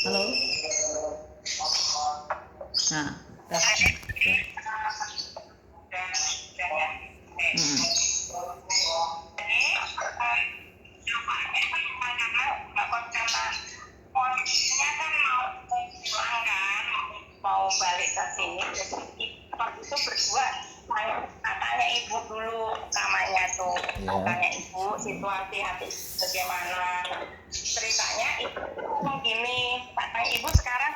Halo. Nah, dah. Posisinya kan mau pulang kan, mau balik ke sini. Jadi waktu itu berdua tanya ibu dulu namanya tuh, tanya ibu situasi hati bagaimana. Ceritanya ibu gini, tanya ibu sekarang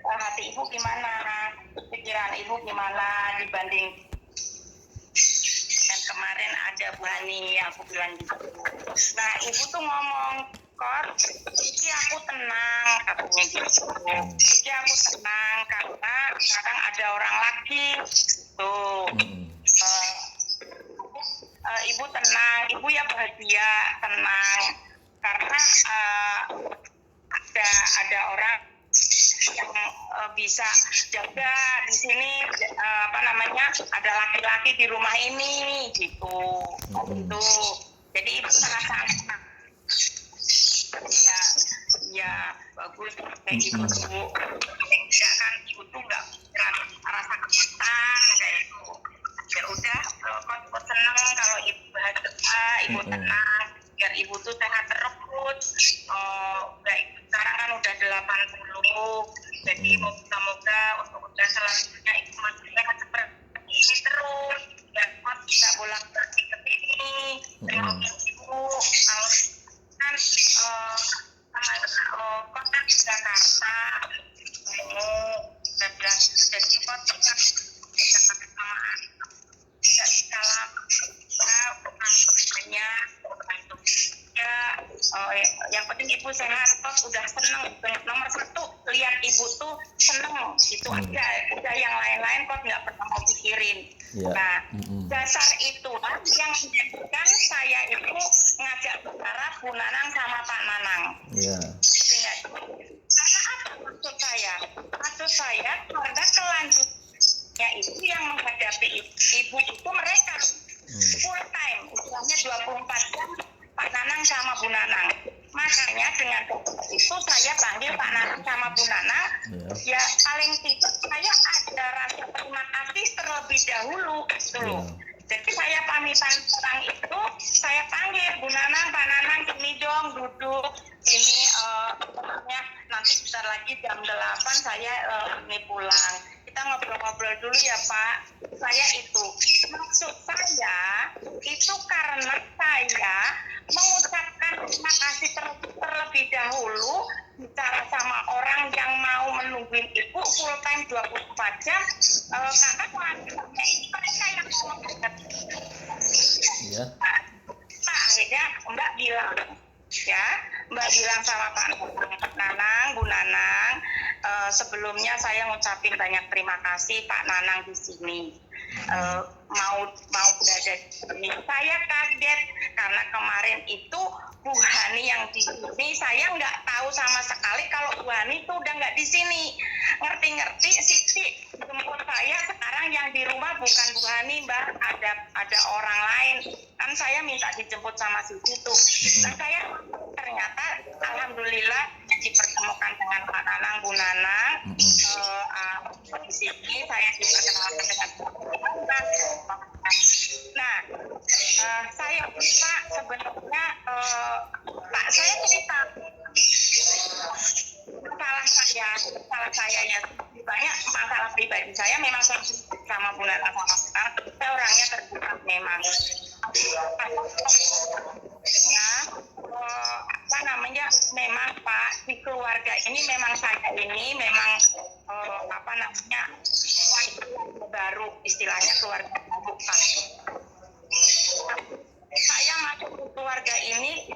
hati ibu gimana, pikiran ibu gimana dibanding dan kemarin ada Bu Hani yang aku bilang gitu. Nah ibu tuh ngomong, Kor, iki aku tenang, katanya gitu. Iki aku tenang karena sekarang ada orang lagi tuh. Ibu tenang, ibu ya bahagia, tenang karena ada orang yang bisa jaga di sini, ada laki-laki di rumah ini gitu. Gitu. Jadi ibu sangat ya bagus kayak gitu Bu. Ya kan ibu tuh nggak rasa ketakutan kayak itu. Ya udah kok seneng kalau ibu bahagia, ibu tenang, biar ibu tuh sehat terus. Sekarang kan udah 80, jadi moga-moga untuk udah selanjutnya ibu masih sehat seperti ini terus. Dan kok bisa bolak-balik ke sini. Terima kasih ibu. Kalau kan kota di Jakarta, saya bilang jadi kota Jakarta sama tidak salah yang penting ibu sehat, kok udah seneng. Nomor satu lihat ibu tuh seneng, itu aja. Udah yang lain-lain kok nggak pernah mau pikirin. Nah dasar itulah yang menjadikan saya itu ngajak bicara Bu Nanang sama Pak Nanang. Karena apa maksud saya? Maksud saya karena kelanjutannya itu yang menghadapi ibu itu mereka full time, istilahnya 24 jam Pak Nanang sama Bu Nanang. Makanya dengan itu saya panggil Pak Nanang sama Bu Nanang. Ya paling tidak saya ada rasa terima kasih terlebih dahulu dulu. Jadi saya pamitan orang itu, saya panggil Bu Nanang, Pak Nanang, sini dong duduk. Ini nanti sebentar lagi jam 8 saya ini pulang. Kita ngobrol-ngobrol dulu ya Pak. Saya itu, maksud saya itu karena saya mengucapkan terima kasih terlebih dahulu bicara sama orang yang mau menungguin ibu full time 24 jam karena keluarganya ini mereka yang mau menghadapi. Nah, akhirnya Mbak bilang sama Pak Nanang, Bu Nanang, sebelumnya saya ngucapin banyak terima kasih Pak Nanang di sini. Mau berada di sini. Saya kaget karena kemarin itu Bu Hani yang di sini, saya nggak tahu sama sekali kalau Bu Hani itu udah nggak di sini. Ngerti Siti jemput saya sekarang yang di rumah bukan Bu Hani Mbak, ada orang lain. Kan saya minta dijemput sama Siti tuh. Dan saya ternyata alhamdulillah dipertemukan dengan Pak Nanang, Bu Nanang. Di sini saya diperkenalkan dengan saya Pak sebenarnya Pak saya cerita salah saya ya banyak masalah pribadi saya memang sama Bu Nanang sama sekarang saya orangnya terbuka memang memang Pak di keluarga ini memang saya ini memang baru istilahnya keluarga baru Pak. Saya masuk ke keluarga ini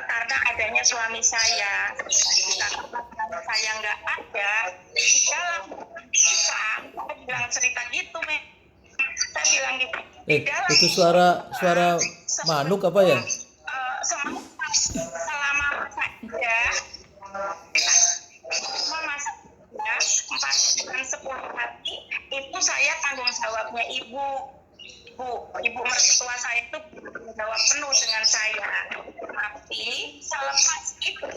karena adanya suami saya. Karena saya nggak ada di dalam saya bilang cerita gitu, saya bilang gitu. Itu suara manuk apa ya? Selama masa 4 dan 10 hari itu saya tanggung jawabnya ibu mertua saya itu jawab penuh dengan saya. Tapi selepas itu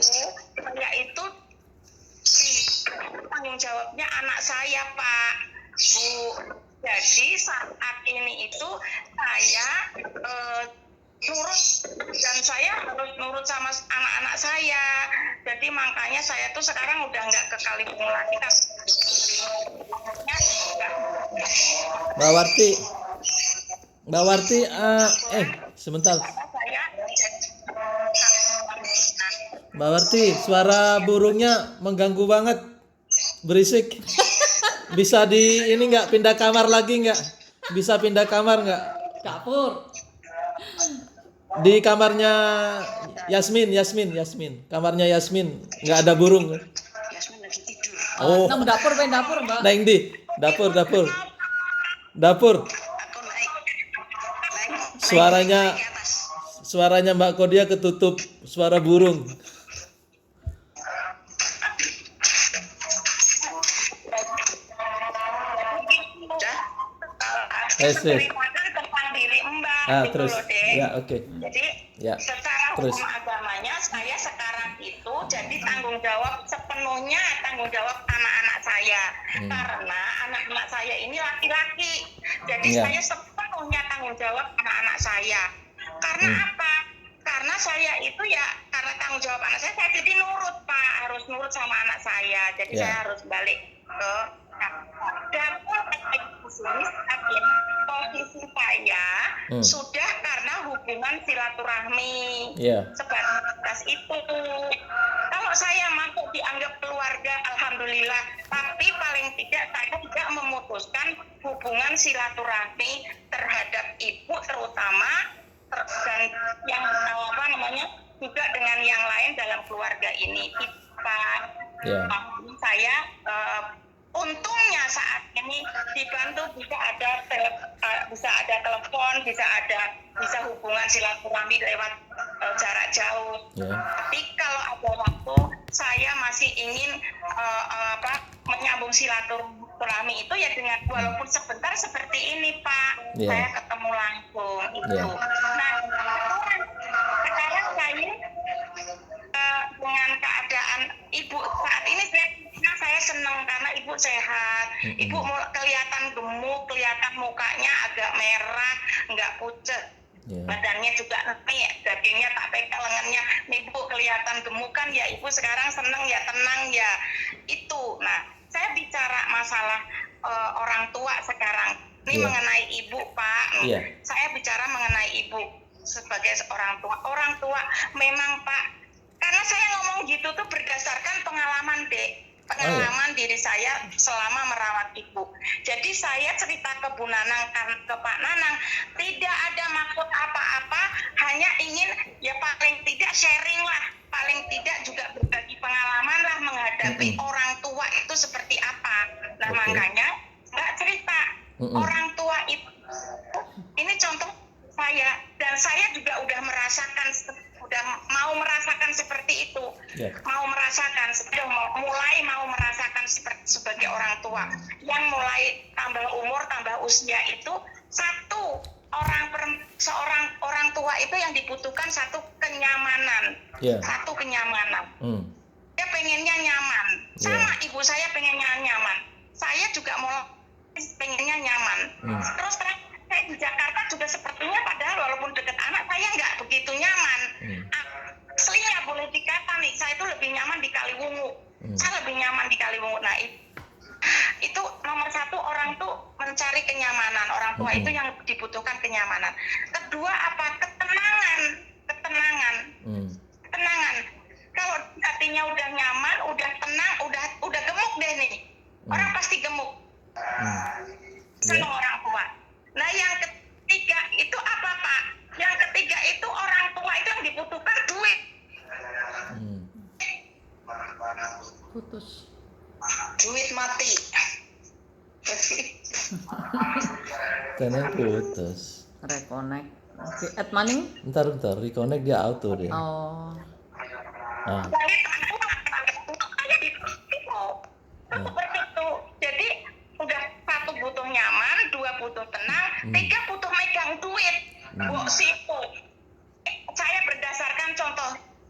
saya itu tanggung jawabnya anak saya, Pak, Bu. Jadi saat ini itu saya nurut, dan saya harus nurut sama anak-anak saya. Jadi makanya saya tuh sekarang udah nggak ke Kaliwungu lagi. Mbak Warti, sebentar. Mbak Warti, suara burungnya mengganggu banget, berisik. Bisa ini nggak, pindah kamar lagi nggak? Bisa pindah kamar nggak? Dapur. Di kamarnya Yasmin. Kamarnya Yasmin, nggak ada burung. Yasmin lagi tidur. Oh, Nang dapur, pengen dapur, Mbak. nah di dapur. Aku naik Suaranya ke atas. suaranya Mbak Kodia ketutup suara burung. Udah. Yes. Menceritakan tentang diri Mbak gitu Terus, loh, Dek. ya oke. Jadi Ya, secara terus. hukum agamanya saya sekarang itu jadi tanggung jawab sepenuhnya tanggung jawab anak-anak saya. Karena anak-anak saya ini laki-laki. Jadi Ya. saya sepenuhnya tanggung jawab anak-anak saya. Karena apa? Karena saya itu ya karena tanggung jawab anak saya jadi nurut, Pak, harus nurut sama anak saya. Jadi Ya. saya harus balik ke dapur posisi saya sudah karena hubungan silaturahmi Ya. sebatas itu. Kalau saya masuk dianggap keluarga, alhamdulillah. Tapi paling tidak saya tidak memutuskan hubungan silaturahmi terhadap ibu terutama dan yang juga dengan yang lain dalam keluarga ini. Pak, Ya. saya untungnya saat ini dibantu bisa ada telepon, bisa hubungan silaturahmi lewat jarak jauh. Ya. Tapi kalau ada waktu saya masih ingin menyambung silaturahmi itu ya dengan walaupun sebentar seperti ini, Pak. Ya. Saya ketemu langsung itu. Ya. Nah, sekarang saya dengan keadaan ibu saat ini saya senang karena ibu sehat. Ibu kelihatan gemuk, kelihatan mukanya agak merah, nggak pucet. Ya. Badannya juga naik, dagingnya tak pekel lengannya. Ibu kelihatan gemuk kan ya, ibu sekarang senang ya, tenang ya. Itu. Nah, saya bicara masalah orang tua sekarang. Ini Iya. mengenai ibu, Pak. Iya. Saya bicara mengenai ibu sebagai orang tua. Orang tua memang, Pak, karena saya ngomong gitu tuh berdasarkan pengalaman, Dek. Pengalaman diri saya selama merawat ibu. Jadi saya cerita ke Bu Nanang, ke Pak Nanang, tidak ada maksud apa-apa, hanya ingin ya paling tidak sharing lah, paling tidak juga berbagi pengalaman lah menghadapi orang tua itu seperti apa. Nah, Oke. makanya nggak cerita orang tua itu. Ini contoh saya, dan saya juga udah mau merasakan seperti itu. Ya. Mau merasakan sebagai orang tua yang mulai tambah umur, tambah usia itu seorang orang tua itu yang dibutuhkan satu kenyamanan. Ya. Satu kenyamanan. Dia pengennya nyaman. Ya. Sama ibu saya pengennya nyaman. Saya juga mau pengennya nyaman. Terus terang saya di Jakarta juga sepertinya padahal walaupun dekat anak saya nggak begitu nyaman. Aslinya boleh dikata nih, saya itu lebih nyaman di Kaliwungu. Saya lebih nyaman di Kaliwungu. Nah, itu nomor satu, orang tuh mencari kenyamanan. Orang tua itu yang dibutuhkan kenyamanan. Kedua apa? Ketenangan. Kalau hatinya udah nyaman, udah tenang, udah gemuk deh nih. Orang pasti gemuk. Sama orang tua. Nah, yang ketiga itu apa, Pak? Yang ketiga itu orang tua itu yang dibutuhkan duit. Putus. Duit mati. Karena putus. Reconnect. Oke, add money? Bentar, reconnect dia auto deh. Oh. Jadi seperti itu. Jadi udah satu butuh nyaman, dua butuh tenang, tiga butuh megang duit. Situ. Saya berdasarkan contoh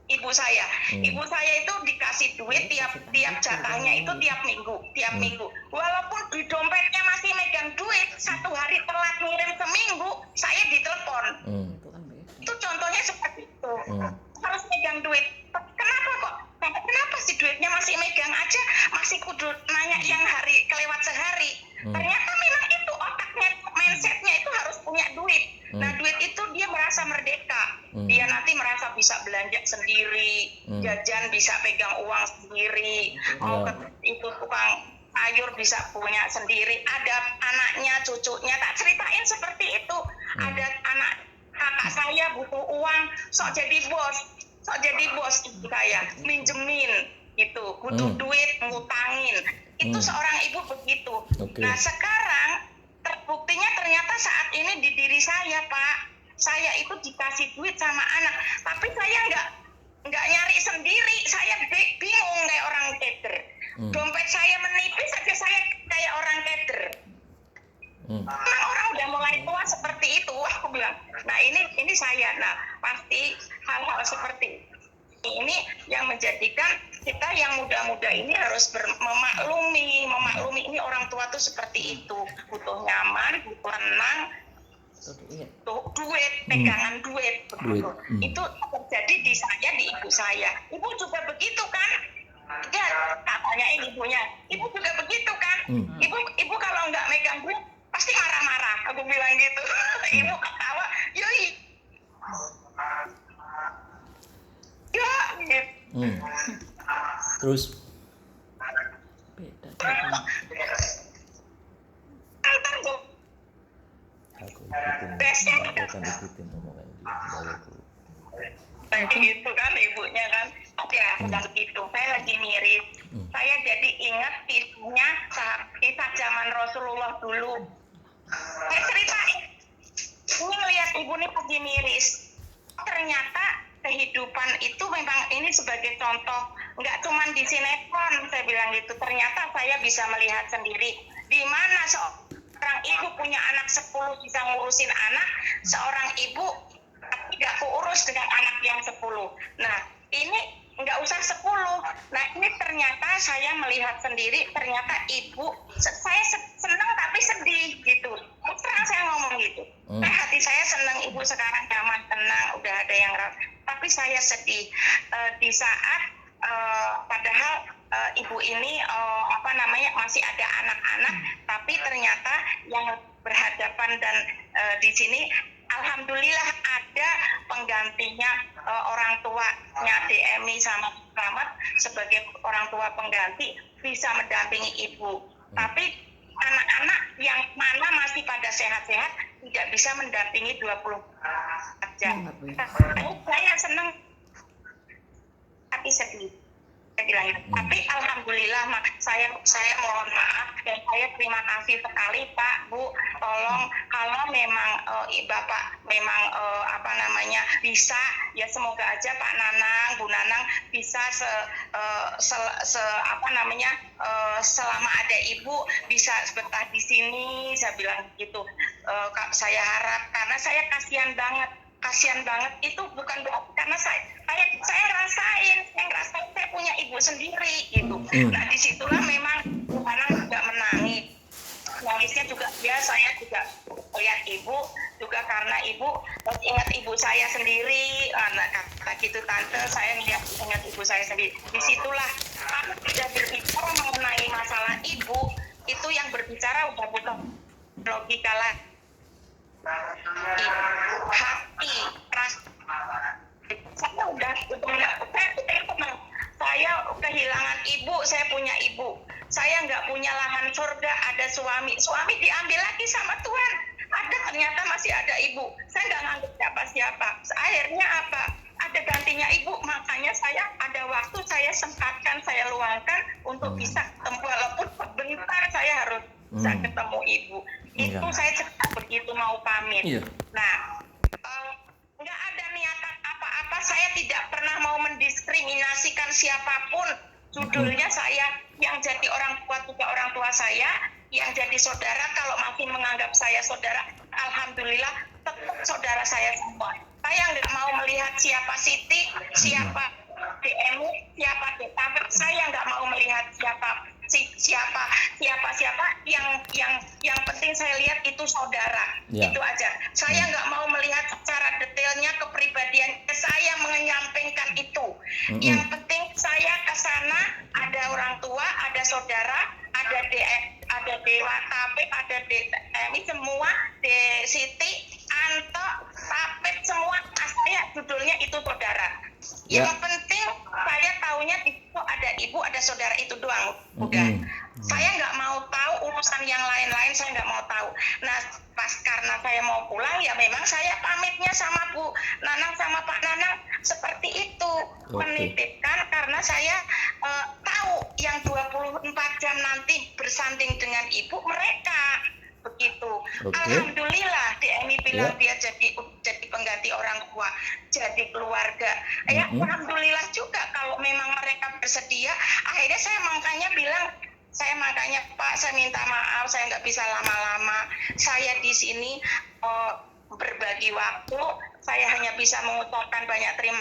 ibu saya. Ibu saya itu dikasih dikasih duit tiap jatahnya itu tiap minggu. Walaupun di dompetnya masih megang duit, 1 hari telat ngirim seminggu, saya ditelepon. Itu kan beda. Itu contohnya seperti itu. Harus megang duit. Kenapa kok? Kenapa sih duitnya masih megang aja, masih kudu nanya yang hari kelewat sehari. Ternyata memang itu otaknya, mindsetnya itu harus punya duit. Nah duit itu dia merasa merdeka. Dia nanti merasa bisa belanja sendiri, jajan bisa pegang uang sendiri, mau ke itu tukang sayur bisa punya sendiri. Ada anaknya, cucunya, tak ceritain seperti itu. Ada anak kakak saya butuh uang, sok jadi bos saya, minjemin gitu, butuh duit, ngutangin. Itu seorang ibu begitu. Nah sekarang terbuktinya ternyata saat ini di diri saya, Pak, saya itu dikasih duit sama anak, tapi saya nggak nyari sendiri. Saya bingung kayak orang keder. Dompet saya menipis saja saya kayak orang keder. Memang orang udah mulai tua seperti itu. Wah, aku bilang, nah ini saya. Nah pasti hal-hal seperti ini yang menjadikan kita yang muda-muda ini harus memaklumi ini orang tua tuh seperti itu, butuh nyaman, butuh tenang, butuh duit, pegangan duit. Itu terjadi di saya, di ibu saya. Ibu juga begitu kan? Ya, katanya ibunya, ibu juga begitu kan? Ibu kalau nggak megang duit pasti marah-marah. Aku bilang gitu. Ibu ketawa, yoi. Ya, gitu. Terus Beda. aku ikutin omongan dia. Kayak gitu kan ibunya kan. Ya, udah gitu. Saya lagi miris. Saya jadi ingat kisah zaman Rasulullah dulu. Saya ceritain. Ini ngelihat ibu nih lagi miris. Ternyata kehidupan itu memang ini sebagai contoh, nggak cuma di sinetron, saya bilang gitu. Ternyata saya bisa melihat sendiri di mana seorang ibu punya anak 10 bisa ngurusin anak, seorang ibu tidak keurus dengan anak yang 10. Nah ini nggak usah 10. Nah ini ternyata saya melihat sendiri, ternyata ibu, saya senang tapi sedih gitu. Terang saya ngomong gitu. Hati saya senang ibu sekarang nyaman, tenang, udah ada yang tapi saya sedih di saat padahal ibu ini masih ada anak-anak, tapi ternyata yang berhadapan dan di sini alhamdulillah ada penggantinya, orang tuanya DMI sama Rahmat sebagai orang tua pengganti bisa mendampingi ibu. Tapi anak-anak yang mana masih pada sehat-sehat tidak bisa mendampingi 24 jam. Saya senang tapi sedih. Saya bilang itu. Tapi alhamdulillah saya mohon maaf dan saya terima kasih sekali Pak, Bu, tolong kalau memang Bapak memang bisa, ya semoga aja Pak Nanang, Bu Nanang bisa selama ada Ibu bisa betah di sini, saya bilang gitu. Saya harap, karena saya kasihan banget itu bukan berarti karena saya ngerasain saya punya ibu sendiri gitu. Nah disitulah memang Bu Nanang juga menangis. Nangisnya juga saya juga lihat ibu juga karena ibu ingat ibu saya sendiri, kata gitu tante, saya ingat ibu saya sendiri. Disitulah aku tidak berbicara mengenai masalah ibu, itu yang berbicara udah bukan logika lah, hati, saya kehilangan ibu, saya punya ibu. Saya nggak punya lahan surga, ada suami diambil lagi sama Tuhan. Ternyata masih ada ibu. Saya nggak nganggap siapa-siapa. Akhirnya apa? Ada gantinya ibu, makanya saya ada waktu saya sempatkan, saya luangkan untuk bisa ketemu, walaupun sebentar saya harus bisa ketemu ibu. Itu saya cerita begitu mau pamit. Nah, nggak ada niatan apa-apa, saya tidak pernah mau mendiskriminasikan siapapun. Judulnya saya yang jadi orang tua juga orang tua saya, yang jadi saudara kalau masih menganggap saya saudara, alhamdulillah tetap saudara saya semua. Saya nggak mau melihat siapa Siti, siapa DM siapa deh, tapi saya nggak mau melihat siapa yang penting saya lihat itu saudara. Ya. Itu aja. Saya nggak mau melihat secara detailnya kepribadian saya menyampaikan itu. Yang penting saya ke sana ada orang tua, ada saudara, ada Dewa Tapip, ada DMI semua, Siti, Anto, Tapip semua saya judulnya itu saudara. Ya. Yang penting saya taunya itu ada ibu, ada saudara itu doang. Udah. Saya nggak mau tahu urusan yang lain-lain, saya nggak mau tahu. Nah, pas karena saya mau pulang ya memang saya pamitnya sama Bu Nanang sama Pak Nanang seperti itu. Menitipkan karena saya tahu yang 24 jam nanti bersanding dengan ibu mereka. Begitu. Alhamdulillah DMI bilang dia jadi pengganti orang tua, jadi keluarga. Ya alhamdulillah juga kalau memang mereka bersedia. Akhirnya saya makanya Pak, saya minta maaf, saya nggak bisa lama-lama. Saya di sini berbagi waktu. Saya hanya bisa mengucapkan banyak terima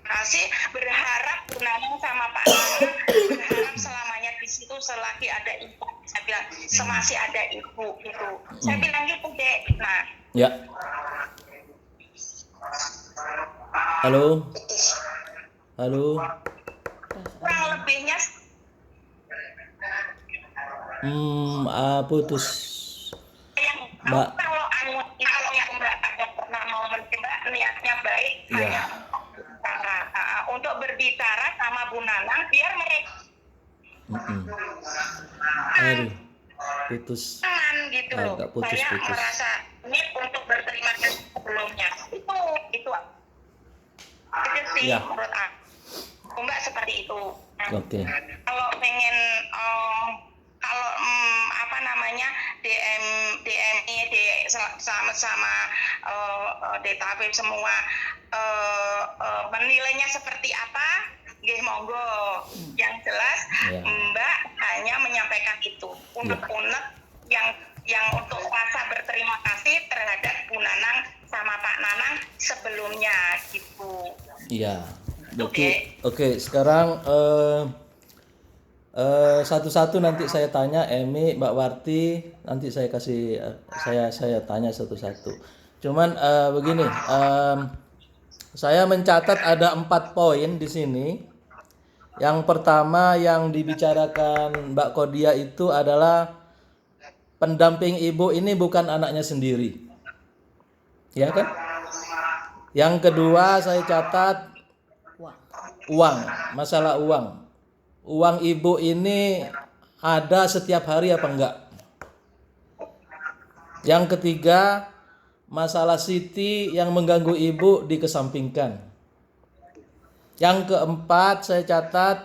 kasih. Berharap Bu Nanang sama Pak Nanang berharap selamanya di situ selagi ada ibu. Saya bilang semasih ada ibu gitu. Saya bilang gitu deh. Nah. Ya. Halo. Kurang lebihnya putus. Mbak. Kalau yang Mbak ada pernah mau mencoba niatnya baik. Ya. Untuk berbicara sama Bu Nanang biar mereka Aduh, putus. gitu loh. Agak putus. Saya merasa ini untuk berterima kasih sebelumnya. Itu aja sih Ya. menurut aku. Mbak seperti itu. Oke. Kalau pengen apa namanya DMI sama DTP semua menilainya seperti apa? Nggih monggo. Yang jelas Mbak hanya menyampaikan itu unek-unek yang untuk rasa berterima kasih terhadap Bu Nanang sama Pak Nanang sebelumnya gitu. Iya. Oke, sekarang satu-satu nanti saya tanya Emi, Mbak Warti, nanti saya kasih saya tanya satu-satu. Cuman begini, saya mencatat ada 4 poin di sini. Yang pertama yang dibicarakan Mbak Kodia itu adalah pendamping ibu ini bukan anaknya sendiri. Ya kan? Yang kedua saya catat uang, masalah uang. Uang ibu ini ada setiap hari apa enggak? Yang ketiga, masalah Siti yang mengganggu ibu dikesampingkan. Yang keempat saya catat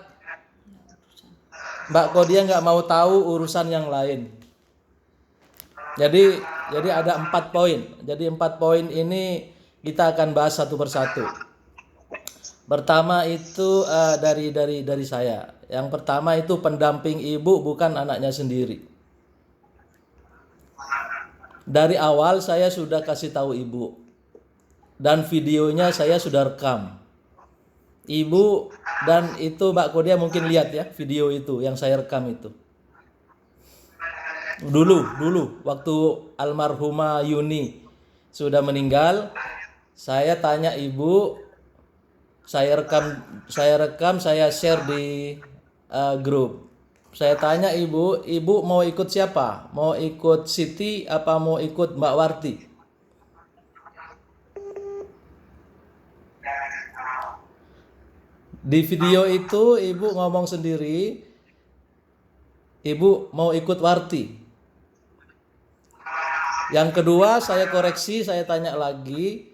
Mbak Kodia nggak mau tahu urusan yang lain. Jadi ada 4 poin. Jadi 4 poin ini kita akan bahas satu persatu. Pertama itu dari saya. Yang pertama itu pendamping ibu bukan anaknya sendiri. Dari awal saya sudah kasih tahu ibu. Dan videonya saya sudah rekam. Ibu dan itu Mbak Kodia mungkin lihat ya video itu yang saya rekam itu. Dulu waktu almarhumah Yuni sudah meninggal, saya tanya ibu, saya rekam, saya share di grup. Saya tanya ibu mau ikut siapa? Mau ikut Siti apa mau ikut Mbak Warti? Di video itu ibu ngomong sendiri, ibu mau ikut Warti. Yang kedua saya koreksi, saya tanya lagi,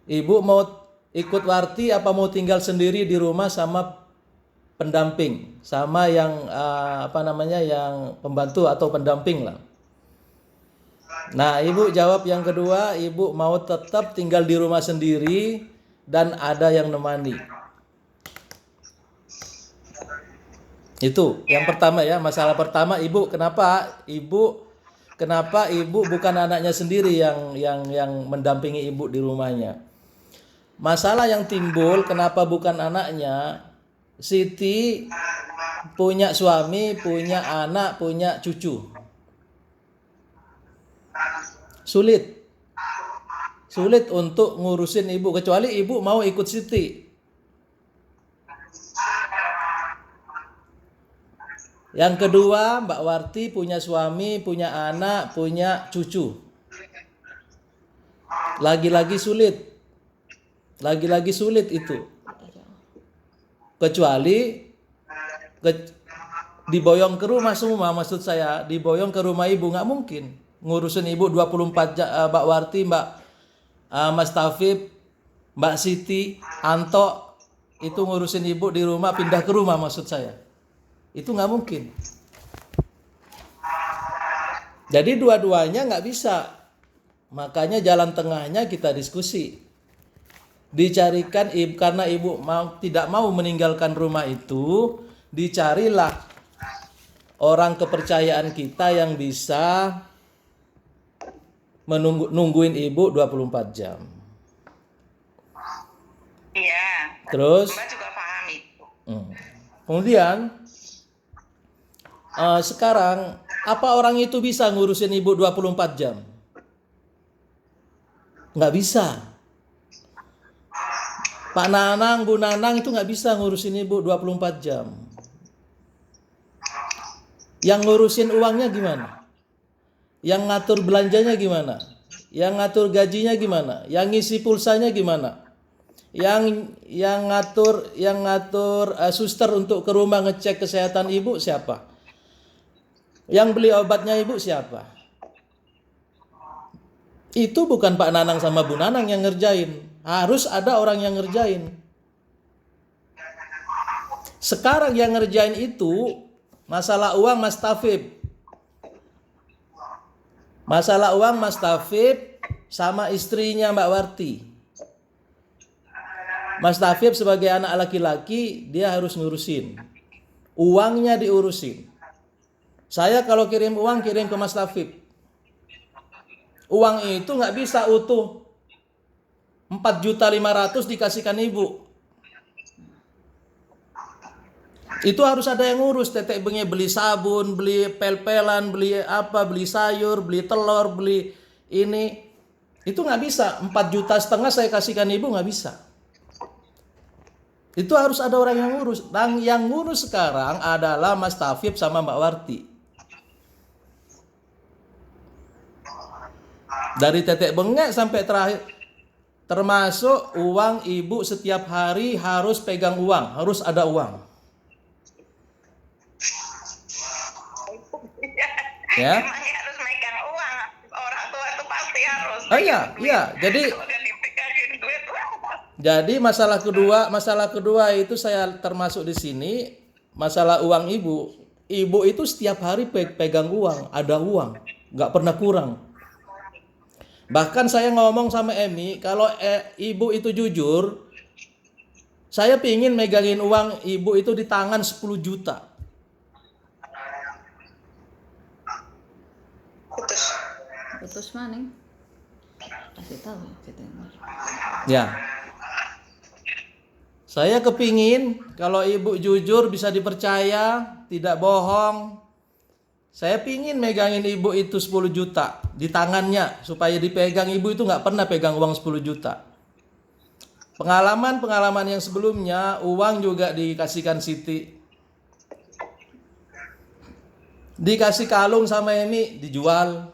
ibu mau ikut Warti apa mau tinggal sendiri di rumah sama pendamping, sama yang yang pembantu atau pendamping lah. Nah ibu jawab yang kedua, ibu mau tetap tinggal di rumah sendiri dan ada yang nemani. Itu yang pertama ya, masalah pertama ibu kenapa ibu bukan anaknya sendiri yang mendampingi ibu di rumahnya. masalah yang timbul kenapa bukan anaknya? Siti punya suami, punya anak, punya cucu. Sulit untuk ngurusin ibu, kecuali ibu mau ikut Siti. Yang kedua, Mbak Warti punya suami, punya anak, punya cucu. Lagi-lagi sulit itu. Kecuali diboyong ke rumah semua, maksud saya diboyong ke rumah ibu, nggak mungkin ngurusin ibu 24 jam. Mbak Warti, Mas Tafib, Mbak Siti, Anto itu ngurusin ibu di rumah, pindah ke rumah, maksud saya itu nggak mungkin. Jadi dua-duanya nggak bisa, makanya jalan tengahnya kita diskusi, dicarikan karena ibu tidak mau meninggalkan rumah itu, dicarilah orang kepercayaan kita yang bisa nungguin ibu 24 jam. Iya. Terus Mbak juga paham itu. kemudian sekarang apa orang itu bisa ngurusin ibu 24 jam? Nggak bisa. Pak Nanang, Bu Nanang itu nggak bisa ngurusin ibu 24 jam. Yang ngurusin uangnya gimana? Yang ngatur belanjanya gimana? Yang ngatur gajinya gimana? Yang ngisi pulsanya gimana? Yang ngatur suster untuk ke rumah ngecek kesehatan ibu siapa? Yang beli obatnya ibu siapa? Itu bukan Pak Nanang sama Bu Nanang yang ngerjain. Harus ada orang yang ngerjain. Sekarang yang ngerjain itu masalah uang Mas Tafib. Masalah uang Mas Tafib sama istrinya Mbak Warti. Mas Tafib sebagai anak laki-laki dia harus ngurusin. Uangnya diurusin. Saya kalau kirim uang kirim ke Mas Tafib. Uang itu nggak bisa utuh 4.500.000 dikasihkan ibu. Itu harus ada yang ngurus, tetek bengnya beli sabun, beli pel-pelan, beli apa, beli sayur, beli telur, beli ini. Itu nggak bisa, 4,5 juta saya kasihkan ibu, nggak bisa. Itu harus ada orang yang ngurus. Dan yang ngurus sekarang adalah Mas Tafib sama Mbak Warti. Dari tetek bengek sampai terakhir, termasuk uang ibu setiap hari harus pegang uang, harus ada uang. Ya. Emangnya harus megang uang, orang tua itu pasti harus. Oh iya. Jadi Udah dipegangin duit. jadi masalah kedua itu saya termasuk di sini, masalah uang ibu. Ibu itu setiap hari pegang uang, ada uang, nggak pernah kurang. Bahkan saya ngomong sama Emi, kalau ibu itu jujur, saya pingin megangin uang ibu itu di tangan 10 juta. Putus maning. Kasih tahu kita. Ya. Saya kepingin kalau ibu jujur bisa dipercaya, tidak bohong. Saya pingin megangin ibu itu 10 juta di tangannya supaya dipegang. Ibu itu nggak pernah pegang uang 10 juta. Pengalaman yang sebelumnya uang juga dikasihkan Siti. Dikasih kalung sama Emi dijual.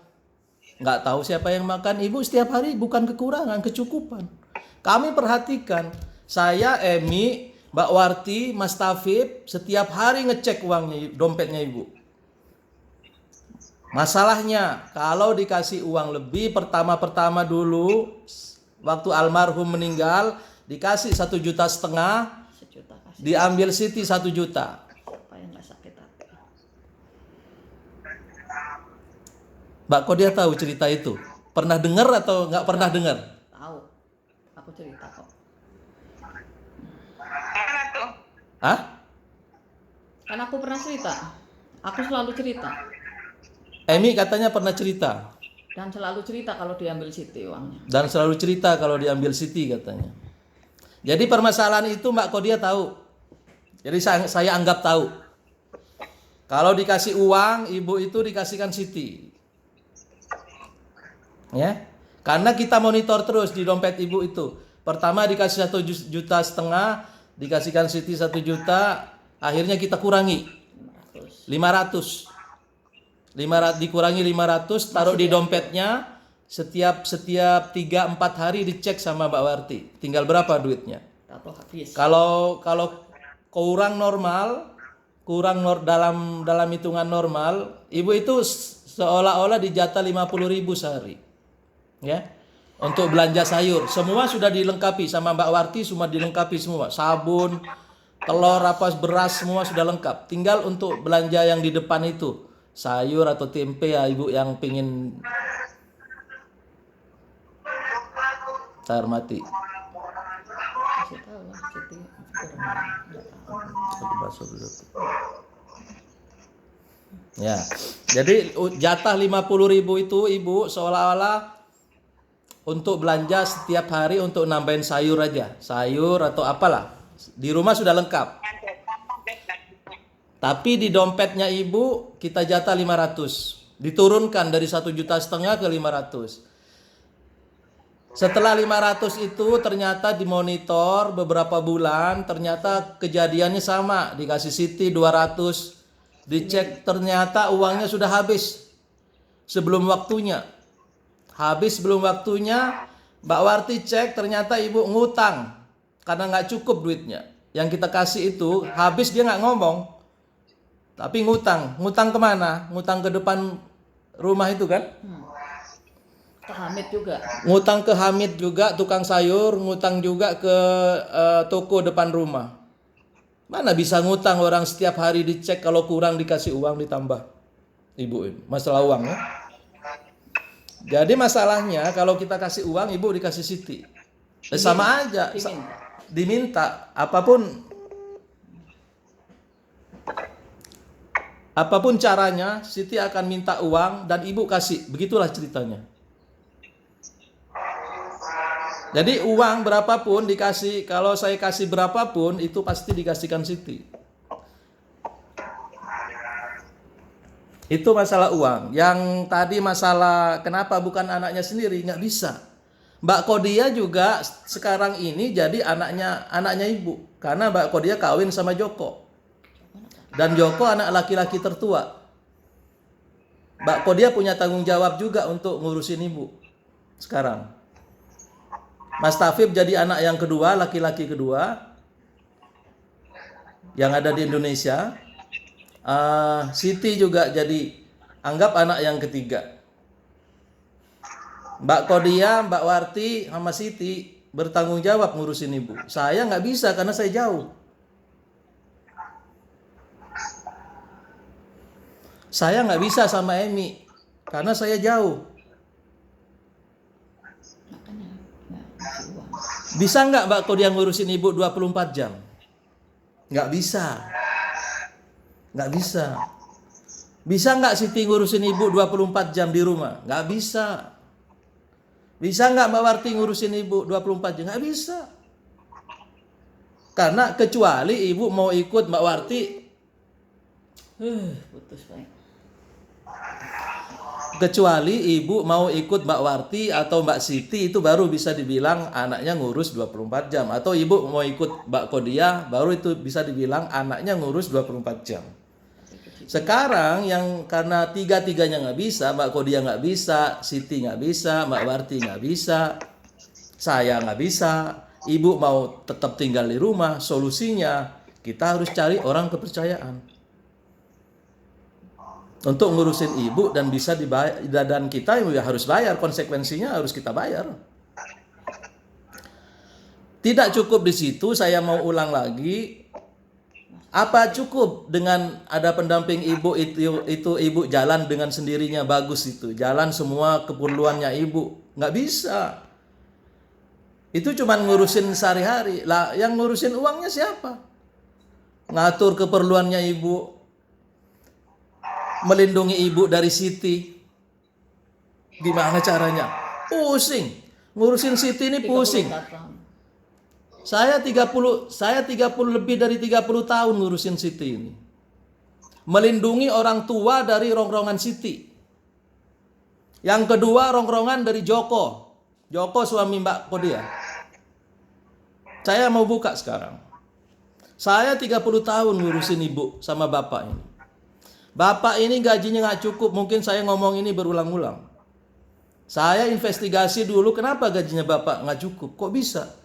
Nggak tahu siapa yang makan. Ibu setiap hari bukan kekurangan, kecukupan. Kami perhatikan, saya, Emi, Mbak Warti, Mas Tafib setiap hari ngecek uangnya, dompetnya ibu. Masalahnya kalau dikasih uang lebih pertama dulu waktu almarhum meninggal dikasih 1,5 juta, Sejuta kasih. diambil Siti 1 juta. Supaya nggak sakit hati. Mbak, kok dia tahu cerita itu? Pernah dengar atau nggak pernah dengar? Tahu. Aku cerita kok. Mana tuh? Hah? Kan aku pernah cerita. Aku selalu cerita. Emi katanya pernah cerita. Dan selalu cerita kalau diambil Siti uangnya. Dan selalu cerita kalau diambil Siti katanya. Jadi permasalahan itu Mbak Kodia tahu. Jadi saya anggap tahu. Kalau dikasih uang, ibu itu dikasihkan Siti. Ya. Karena kita monitor terus di dompet ibu itu. Pertama dikasih 1,5 juta, dikasihkan Siti 1 juta, akhirnya kita kurangi 500. Dikurangi 500, taruh di dompetnya. Setiap 3-4 hari dicek sama Mbak Warti. Tinggal berapa duitnya? Atau habis. Kalau kurang normal, dalam hitungan normal, ibu itu seolah-olah dijatah 50.000 sehari. Ya. Untuk belanja sayur, semua sudah dilengkapi sama Mbak Warti, semua dilengkapi semua. Sabun, telur, beras semua sudah lengkap. Tinggal untuk belanja yang di depan itu, sayur atau tempe ya ibu yang pingin. Saya hormati. Kasih tahu lah, Siti. Ya, jadi jatah 50.000 itu ibu seolah-olah untuk belanja setiap hari untuk nambahin sayur aja, sayur atau apalah. Di rumah sudah lengkap. Tapi di dompetnya ibu kita jatah 500, diturunkan dari 1,5 juta ke 500. Setelah 500 itu ternyata dimonitor beberapa bulan, ternyata kejadiannya sama, dikasih Siti 200, dicek ternyata uangnya sudah habis sebelum waktunya. Habis sebelum waktunya, Mbak Warti cek ternyata ibu ngutang karena nggak cukup duitnya. Yang kita kasih itu habis, dia nggak ngomong, tapi ngutang kemana? Ngutang ke depan rumah itu kan? Ke Hamid juga. Ngutang ke Hamid juga, tukang sayur, ngutang juga ke toko depan rumah. Mana bisa ngutang orang setiap hari dicek, kalau kurang dikasih uang ditambah. Ibu ini masalah uang ya. Jadi masalahnya kalau kita kasih uang, ibu dikasih Siti. Sama aja. Diminta apapun caranya, Siti akan minta uang dan ibu kasih. Begitulah ceritanya. Jadi uang berapapun dikasih, kalau saya kasih berapapun itu pasti dikasihkan Siti. Itu masalah uang. Yang tadi masalah kenapa bukan anaknya sendiri, nggak bisa. Mbak Kodia juga sekarang ini jadi anaknya ibu, karena Mbak Kodia kawin sama Joko. Dan Joko anak laki-laki tertua. Mbak Kodia punya tanggung jawab juga untuk ngurusin ibu sekarang. Mas Tafib jadi anak yang kedua, laki-laki kedua yang ada di Indonesia. Siti juga jadi anggap anak yang ketiga. Mbak Kodia, Mbak Warti, sama Siti bertanggung jawab ngurusin ibu. Saya nggak bisa karena saya jauh. Saya nggak bisa sama Emi karena saya jauh. Bisa nggak Mbak Kodia ngurusin ibu 24 jam? Nggak bisa. Nggak bisa. Bisa nggak Siti ngurusin ibu 24 jam di rumah? Nggak bisa. Bisa nggak Mbak Warti ngurusin ibu 24 jam? Nggak bisa. Karena kecuali ibu mau ikut Mbak Warti. Putus baik. Kecuali ibu mau ikut Mbak Warti atau Mbak Siti, itu baru bisa dibilang anaknya ngurus 24 jam. Atau ibu mau ikut Mbak Kodia, baru itu bisa dibilang anaknya ngurus 24 jam. Sekarang yang karena tiga-tiganya nggak bisa, Mbak Kodia nggak bisa, Siti nggak bisa, Mbak Warti nggak bisa, saya nggak bisa, ibu mau tetap tinggal di rumah, solusinya kita harus cari orang kepercayaan untuk ngurusin ibu dan bisa dibayar, dan kita harus bayar, konsekuensinya harus kita bayar. Tidak cukup di situ, saya mau ulang lagi. Apa cukup dengan ada pendamping ibu itu ibu jalan dengan sendirinya bagus itu, jalan semua keperluannya ibu? Nggak bisa. Itu cuma ngurusin sehari-hari. Lah, yang ngurusin uangnya siapa? Ngatur keperluannya ibu, melindungi ibu dari Siti. Gimana caranya? Pusing. Ngurusin Siti ini pusing. Saya 30 lebih dari 30 tahun ngurusin Siti ini. Melindungi orang tua dari rongrongan Siti. Yang kedua rongrongan dari Joko. Joko suami Mbak Kodia. Saya mau buka sekarang. Saya 30 tahun ngurusin ibu sama bapak ini. Bapak ini gajinya nggak cukup. Mungkin saya ngomong ini berulang-ulang. Saya investigasi dulu kenapa gajinya bapak nggak cukup. Kok bisa?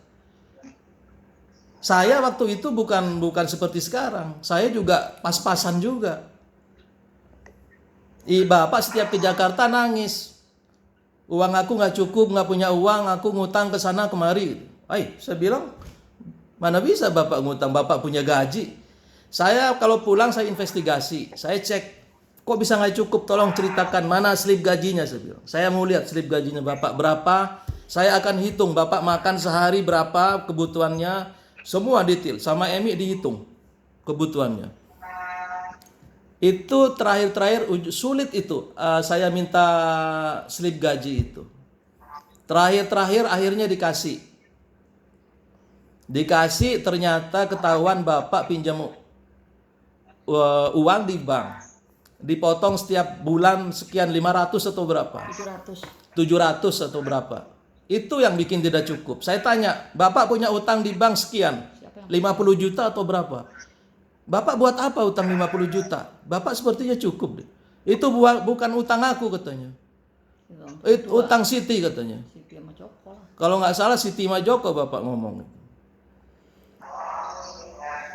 Saya waktu itu bukan seperti sekarang. Saya juga pas-pasan juga. Bapak setiap ke Jakarta nangis. Uang aku nggak cukup, nggak punya uang, aku ngutang ke sana kemari. Saya bilang, mana bisa bapak ngutang, bapak punya gaji. Saya kalau pulang saya investigasi, saya cek, kok bisa nggak cukup, tolong ceritakan mana slip gajinya, saya bilang. Saya mau lihat slip gajinya bapak berapa, saya akan hitung bapak makan sehari berapa kebutuhannya, semua detail, sama Emi dihitung kebutuhannya. Itu terakhir sulit itu, saya minta slip gaji itu. Terakhir akhirnya dikasih ternyata ketahuan bapak pinjam uang di bank. Dipotong setiap bulan sekian 500 atau berapa? 700 atau berapa. Itu yang bikin tidak cukup. Saya tanya, bapak punya utang di bank sekian? 50 juta atau berapa? Bapak buat apa utang 50 juta? Bapak sepertinya cukup deh. Itu bukan utang aku katanya. Itu utang Siti katanya. Siti sama Joko lah. Kalau nggak salah Siti sama Joko bapak ngomong.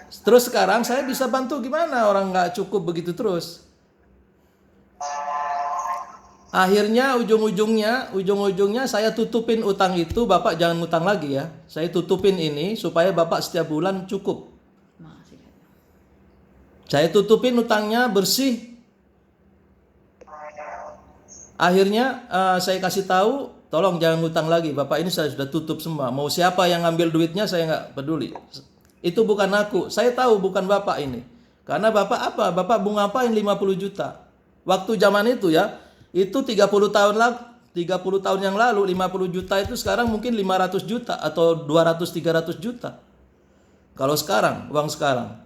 Terus sekarang saya bisa bantu gimana orang nggak cukup begitu terus. Akhirnya ujung-ujungnya saya tutupin utang itu, bapak jangan ngutang lagi ya. Saya tutupin ini supaya bapak setiap bulan cukup. Saya tutupin utangnya bersih. Akhirnya saya kasih tahu, tolong jangan ngutang lagi. Bapak ini saya sudah tutup semua. Mau siapa yang ngambil duitnya saya nggak peduli. Itu bukan aku. Saya tahu bukan bapak ini. Karena bapak apa? Bapak mau ngapain 50 juta? Waktu zaman itu ya, itu 30 tahun yang lalu 50 juta itu sekarang mungkin 500 juta atau 200-300 juta. Kalau sekarang, uang sekarang.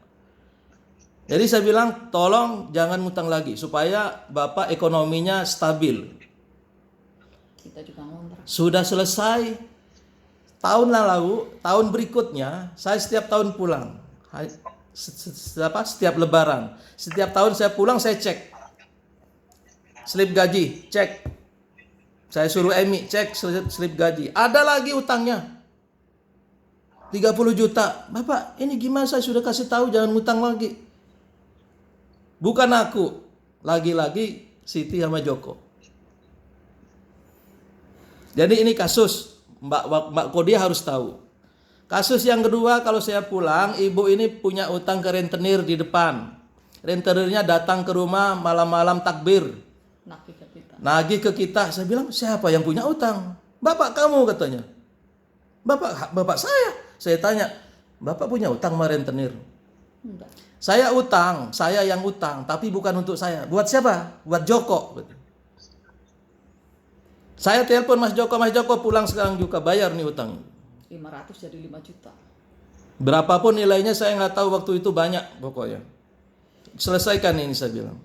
Jadi saya bilang tolong jangan ngutang lagi supaya bapak ekonominya stabil. Kita juga ngontrak. Sudah selesai tahun lalu, tahun berikutnya saya setiap tahun pulang. Setiap lebaran. Setiap tahun saya pulang saya cek. Slip gaji, cek. Saya suruh Emi cek slip gaji. Ada lagi utangnya. 30 juta. Bapak, ini gimana saya sudah kasih tahu jangan ngutang lagi. Bukan aku, lagi-lagi Siti sama Joko. Jadi ini kasus, Mbak Kodia harus tahu. Kasus yang kedua, kalau saya pulang, ibu ini punya utang ke rentenir di depan. Rentenirnya datang ke rumah malam-malam takbir. Nagih ke kita. Saya bilang, siapa yang punya utang? Bapak kamu katanya. Bapak saya. Saya tanya, bapak punya utang sama rentenir? Enggak. Saya yang utang, tapi bukan untuk saya. Buat siapa? Buat Joko. Saya telepon Mas Joko pulang sekarang juga bayar nih utang. 500 jadi 5 juta. Berapapun nilainya saya nggak tahu waktu itu banyak pokoknya. Selesaikan ini saya bilang.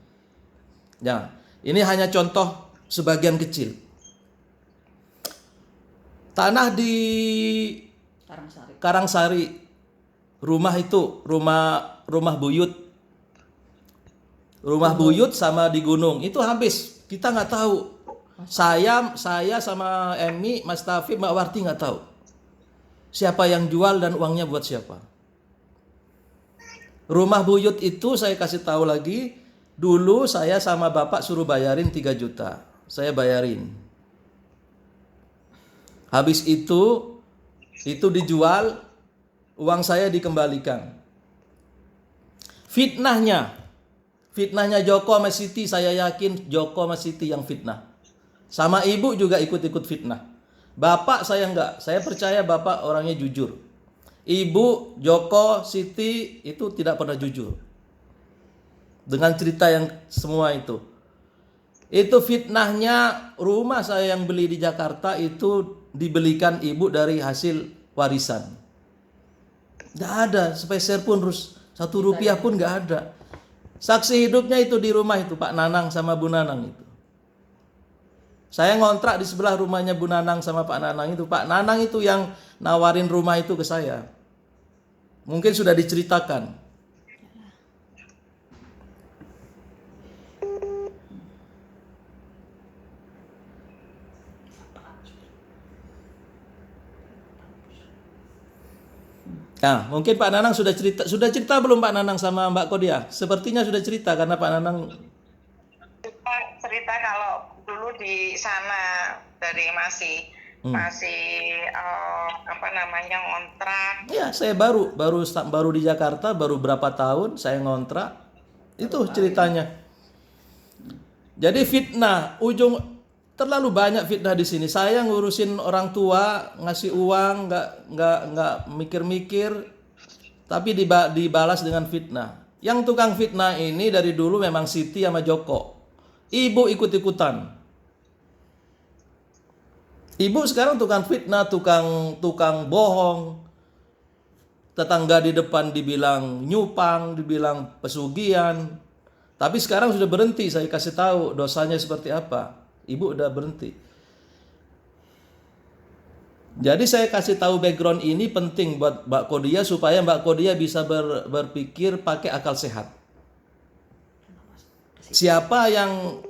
Ya, ini hanya contoh sebagian kecil. Tanah di Karangsari. Rumah itu, rumah buyut. Rumah buyut sama di gunung. Itu habis. Kita nggak tahu. Saya sama Emi, Mas Taufik, Mbak Warti nggak tahu. Siapa yang jual dan uangnya buat siapa. Rumah buyut itu saya kasih tahu lagi. Dulu saya sama bapak suruh bayarin 3 juta. Saya bayarin. Habis itu dijual. Uang saya dikembalikan. Fitnahnya Joko sama Siti, saya yakin Joko sama Siti yang fitnah. Sama ibu juga ikut-ikut fitnah. Bapak saya enggak, saya percaya bapak orangnya jujur. Ibu, Joko, Siti itu tidak pernah jujur. Dengan cerita yang semua itu. Itu fitnahnya rumah saya yang beli di Jakarta itu dibelikan ibu dari hasil warisan. Nggak ada sepeser pun, satu rupiah pun nggak ada. Saksi hidupnya itu di rumah itu Pak Nanang sama Bu Nanang itu. Saya ngontrak di sebelah rumahnya Bu Nanang sama Pak Nanang itu. Pak Nanang itu yang nawarin rumah itu ke saya. Mungkin sudah diceritakan. Nah, mungkin Pak Nanang sudah cerita belum Pak Nanang sama Mbak Kodia? Sepertinya sudah cerita karena Pak Nanang cerita kalau dulu di sana dari masih apa namanya ngontrak. ya, saya baru di Jakarta, baru berapa tahun saya ngontrak. Itu ceritanya. Jadi fitnah, terlalu banyak fitnah di sini. Saya ngurusin orang tua, ngasih uang, nggak mikir-mikir, tapi dibalas dengan fitnah. Yang tukang fitnah ini dari dulu memang Siti sama Joko. Ibu ikut-ikutan. Ibu sekarang tukang fitnah, tukang bohong. Tetangga di depan dibilang nyupang, dibilang pesugihan. Tapi sekarang sudah berhenti, saya kasih tahu dosanya seperti apa. Ibu udah berhenti. Jadi saya kasih tahu background ini penting buat Mbak Kodia supaya Mbak Kodia bisa berpikir pakai akal sehat. Siapa yang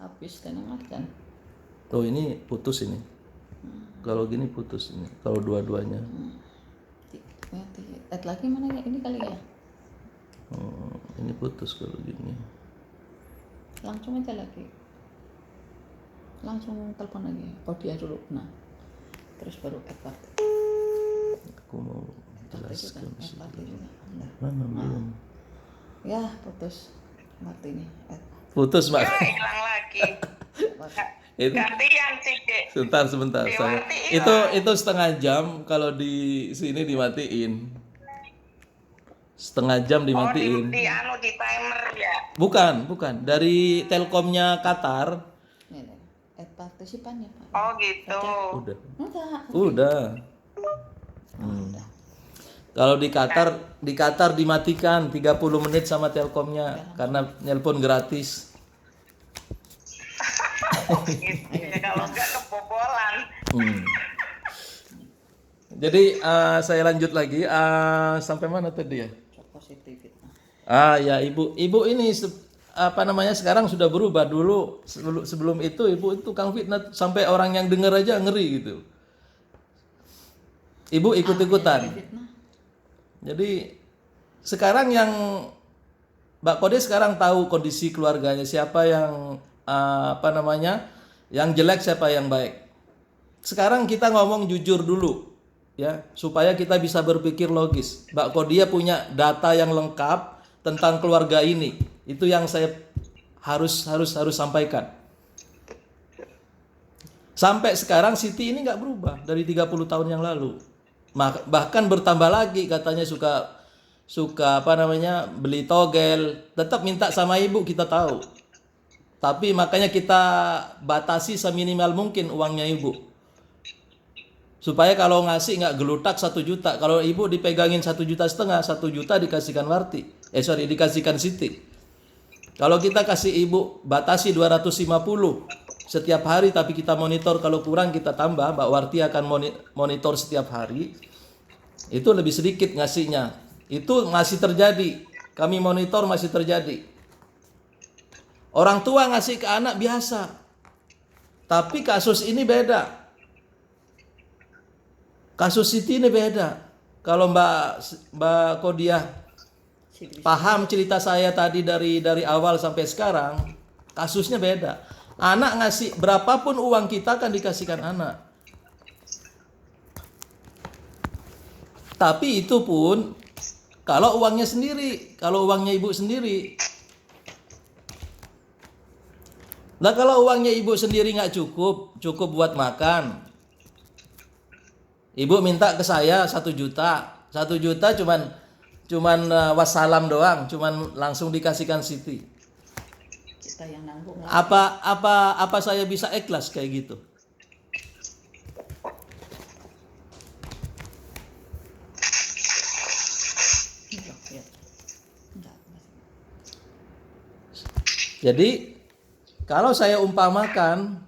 habis kan? Oh ini putus ini. Kalau gini putus ini. Kalau dua-duanya. Add lagi mana ya? Ini kali ya. Ini putus kalau gini. Langsung aja lagi. Langsung telepon lagi. Kodia dulu. Nah. Terus baru add. Aku mau jelaskan. Mana belum? Ya, putus. Mati nih. Putus, Mbak. Hilang lagi. Itu Gantian sih, Dek. sebentar saya. Itu setengah jam kalau di sini dimatiin. Setengah jam dimatiin. Di timer ya. Bukan. Dari Telkomnya Qatar. Nih, add partisipan ya, Pak. Oh gitu. Udah. Kalau di Qatar dimatikan 30 menit sama Telkomnya karena nelpon gratis. Gitu ya, kalau nggak kebobolan. Jadi saya lanjut lagi sampai mana tadi ya? Positif. Ya ibu ini apa namanya sekarang sudah berubah. Dulu sebelum itu ibu itu tukang fitnah sampai orang yang dengar aja ngeri gitu. Ibu ikut-ikutan. Jadi sekarang yang Mbak Kode sekarang tahu kondisi keluarganya, siapa yang apa namanya yang jelek, siapa yang baik. Sekarang kita ngomong jujur dulu ya, supaya kita bisa berpikir logis. Mbak Kodia punya data yang lengkap tentang keluarga ini. Itu yang saya harus sampaikan. Sampai sekarang Siti ini nggak berubah dari 30 tahun yang lalu. Bahkan bertambah lagi, katanya suka apa namanya beli togel, tetap minta sama ibu, kita tahu. Tapi makanya kita batasi seminimal mungkin uangnya ibu. Supaya kalau ngasih nggak gelutak 1 juta. Kalau ibu dipegangin 1,5 juta, 1 juta dikasihkan dikasihkan Siti. Kalau kita kasih ibu batasi 250 setiap hari, tapi kita monitor, kalau kurang kita tambah. Mbak Warti akan monitor setiap hari. Itu lebih sedikit ngasihnya. Itu masih terjadi. Kami monitor masih terjadi. Orang tua ngasih ke anak biasa. Tapi kasus ini beda. Kasus Siti ini beda. Kalau Mbak Kodia paham cerita saya tadi dari awal sampai sekarang, kasusnya beda. Anak ngasih berapapun uang kita akan dikasihkan anak. Tapi itu pun kalau uangnya sendiri, kalau uangnya ibu sendiri. Nah kalau uangnya ibu sendiri nggak cukup buat makan. Ibu minta ke saya 1 juta. 1 juta cuman wassalam doang, cuman langsung dikasihkan Siti. Kita yang nanggung. Apa saya bisa ikhlas kayak gitu? Ya. Enggak, masih. Jadi kalau saya umpamakan